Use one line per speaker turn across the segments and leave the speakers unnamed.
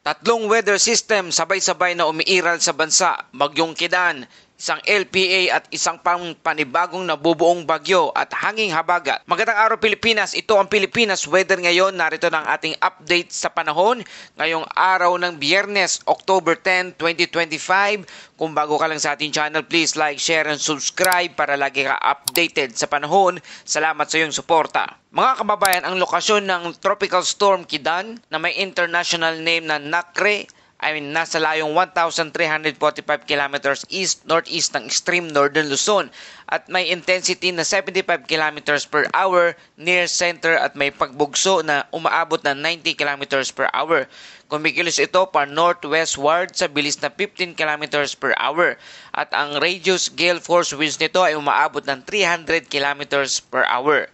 Tatlong weather system sabay-sabay na umiiral sa bansa, Bagyong Kidan, isang LPA at isang panibagong nabubuong bagyo at hanging habagat. Magandang araw Pilipinas, ito ang Pilipinas Weather ngayon. Narito na ang ating update sa panahon ngayong araw ng Biyernes, October 10, 2025. Kung bago ka lang sa ating channel, please like, share, and subscribe para lagi ka updated sa panahon. Salamat sa iyong suporta. Mga kababayan, ang lokasyon ng Tropical Storm Kidan na may international name na Nakre ay nasa layong 1,345 kilometers east-northeast ng extreme northern Luzon at may intensity na 75 kilometers per hour near center at may pagbugso na umaabot na 90 kilometers per hour. Kumikilos ito pa northwestward sa bilis na 15 kilometers per hour at ang radius gale force winds nito ay umaabot ng 300 kilometers per hour.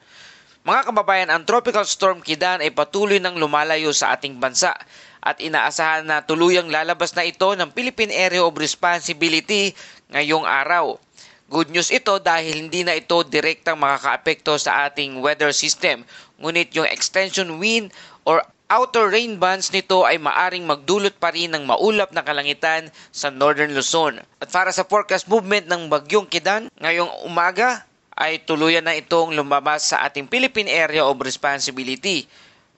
Mga kababayan, ang Tropical Storm Kidan ay patuloy nang lumalayo sa ating bansa at inaasahan na tuluyang lalabas na ito ng Philippine Area of Responsibility ngayong araw. Good news ito dahil hindi na ito direktang makakaapekto sa ating weather system. Ngunit yung extension wind or outer rain bands nito ay maaring magdulot pa rin ng maulap na kalangitan sa Northern Luzon. At para sa forecast movement ng Bagyong Kidan, ngayong umaga ay tuluyan na itong lumabas sa ating Philippine Area of Responsibility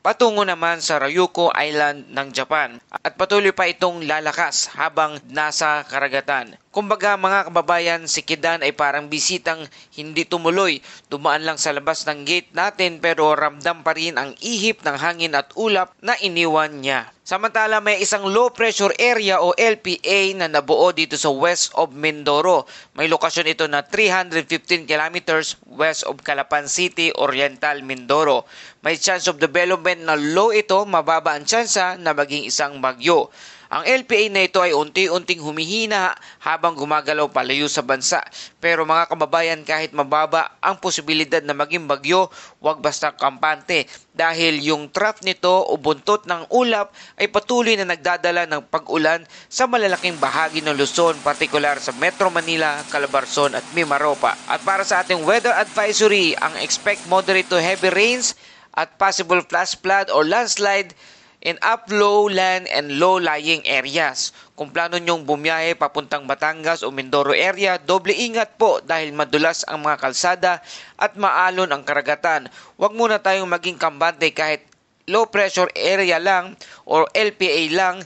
patungo naman sa Ryukyu Island ng Japan at patuloy pa itong lalakas habang nasa karagatan. Kumbaga mga kababayan, si Kidan ay parang bisitang hindi tumuloy. Dumaan lang sa labas ng gate natin pero ramdam pa rin ang ihip ng hangin at ulap na iniwan niya. Samantala may isang low pressure area o LPA na nabuo dito sa west of Mindoro. May lokasyon ito na 315 kilometers west of Calapan City, Oriental Mindoro. May chance of development na low ito, mababa ang tsansa na maging isang bagyo. Ang LPA na ito ay unti-unting humihina habang gumagalaw palayo sa bansa. Pero mga kababayan, kahit mababa ang posibilidad na maging bagyo, huwag basta kampante. Dahil yung trough nito o buntot ng ulap ay patuloy na nagdadala ng pag-ulan sa malalaking bahagi ng Luzon, partikular sa Metro Manila, Calabarzon at Mimaropa. At para sa ating weather advisory, ang expect moderate to heavy rains at possible flash flood or landslide in upland and low-lying areas. Kung plano nyong bumiyahe papuntang Batangas o Mindoro area, doble ingat po dahil madulas ang mga kalsada at maalon ang karagatan. Huwag muna tayong maging kambante kahit low pressure area lang o LPA lang,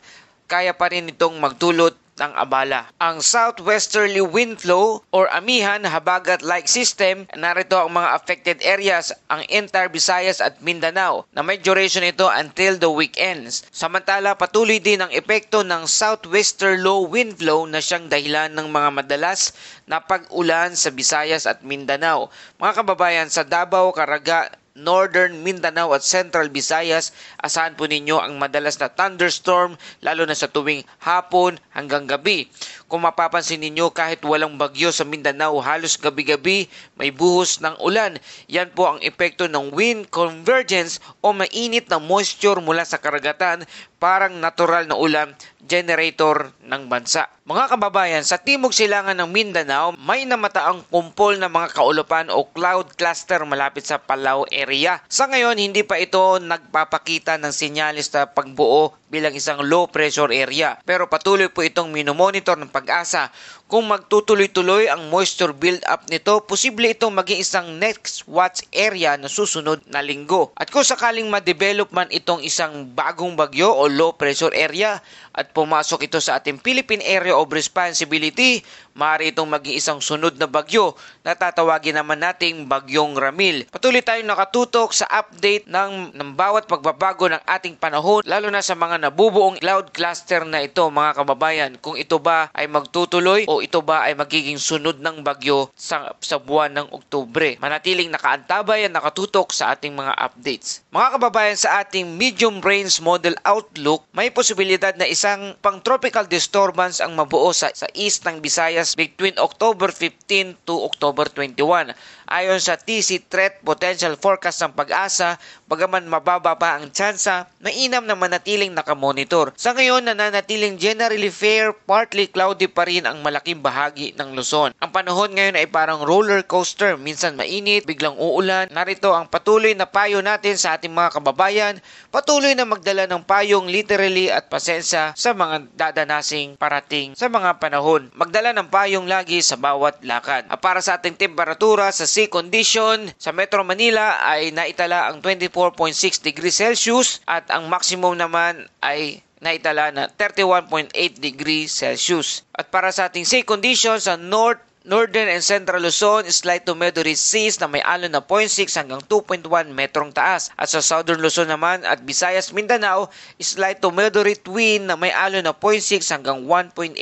kaya pa rin itong magdulot ng abala. Ang southwesterly wind flow or amihan habagat-like system, narito ang mga affected areas, ang entire Visayas at Mindanao na may duration ito until the weekends. Samantala, patuloy din ang epekto ng southwester low wind flow na siyang dahilan ng mga madalas na pag-ulan sa Visayas at Mindanao. Mga kababayan, sa Davao, Caraga, Northern Mindanao at Central Visayas, asahan po ninyo ang madalas na thunderstorm lalo na sa tuwing hapon hanggang gabi. Kung mapapansin ninyo, kahit walang bagyo sa Mindanao, halos gabi-gabi may buhos ng ulan. Yan po ang epekto ng wind convergence o mainit na moisture mula sa karagatan, parang natural na ulan generator ng bansa. Mga kababayan, sa timog silangan ng Mindanao, may namataang kumpol na mga kaulupan o cloud cluster malapit sa Palau area. Sa ngayon, hindi pa ito nagpapakita ng sinyalis na pagbuo bilang isang low pressure area. Pero patuloy po itong minomonitor ng Pag-asa. Kung magtutuloy-tuloy ang moisture build-up nito, posible itong maging isang next watch area na susunod na linggo. At kung sakaling ma-develop man itong isang bagong bagyo o low pressure area at pumasok ito sa ating Philippine Area of Responsibility, maaari itong maging isang sunod na bagyo na tatawagin naman nating Bagyong Ramil. Patuloy tayong nakatutok sa update ng bawat pagbabago ng ating panahon, lalo na sa mga nabubuong cloud cluster na ito mga kababayan. Kung ito ba ay magtutuloy o ito ba ay magiging sunod ng bagyo sa buwan ng Oktubre. Manatiling nakaantabay at nakatutok sa ating mga updates. Mga kababayan, sa ating medium range model outlook, may posibilidad na isang pang-tropical disturbance ang mabuo sa east ng Visayas between October 15 to October 21. Ayon sa TC Threat Potential Forecast ng Pag-asa, bagaman mababa pa ang tsansa, mainam na manatiling nakamonitor. Sa ngayon, nananatiling generally fair, partly cloudy pa rin ang malaki malaking bahagi ng Luzon. Ang panahon ngayon ay parang roller coaster, minsan mainit, biglang uulan. Narito ang patuloy na payo natin sa ating mga kababayan, patuloy na magdala ng payong literally at pasensya sa mga dadanasing parating sa mga panahon. Magdala ng payong lagi sa bawat lakad. Para sa ating temperatura sa sea condition, sa Metro Manila ay naitala ang 24.6 degrees Celsius at ang maximum naman ay naitala na 31.8 degrees Celsius. At para sa ating sea condition sa Northern and Central Luzon, slight to moderate seas na may alon na 0.6 hanggang 2.1 metrong taas. At sa Southern Luzon naman at Visayas Mindanao, slight to moderate wind na may alon na 0.6 hanggang 1.8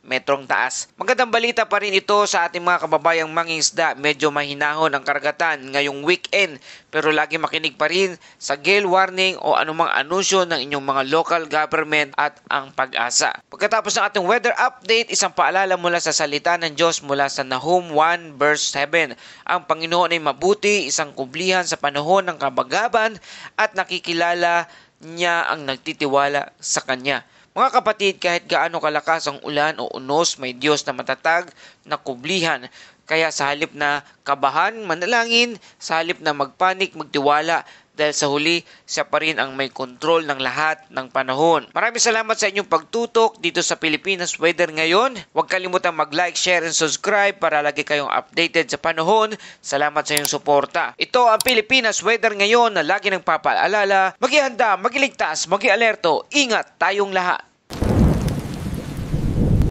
metrong taas. Magandang balita pa rin ito sa ating mga kababayang mangingisda. Medyo mahinahon ang karagatan ngayong weekend, pero lagi makinig pa rin sa gale warning o anumang anunsyo ng inyong mga local government at ang Pag-asa. Pagkatapos ng ating weather update, isang paalala mula sa salita ng Diyos mula sa Nahum 1 verse 7. Ang Panginoon ay mabuti, isang kublihan sa panahon ng kabagaban at nakikilala niya ang nagtitiwala sa Kanya. Mga kapatid, kahit gaano kalakas ang ulan o unos, may Diyos na matatag na kublihan. Kaya sa halip na kabahan, manalangin, sa halip na magpanik, magtiwala, dahil sa huli, siya pa rin ang may kontrol ng lahat ng panahon. Maraming salamat sa inyong pagtutok dito sa Pilipinas Weather ngayon. Huwag kalimutang mag-like, share, and subscribe para lagi kayong updated sa panahon. Salamat sa inyong suporta. Ito ang Pilipinas Weather ngayon na lagi nang papaalala. Mag-ihanda, mag-iligtas, mag-ialerto. Ingat tayong lahat.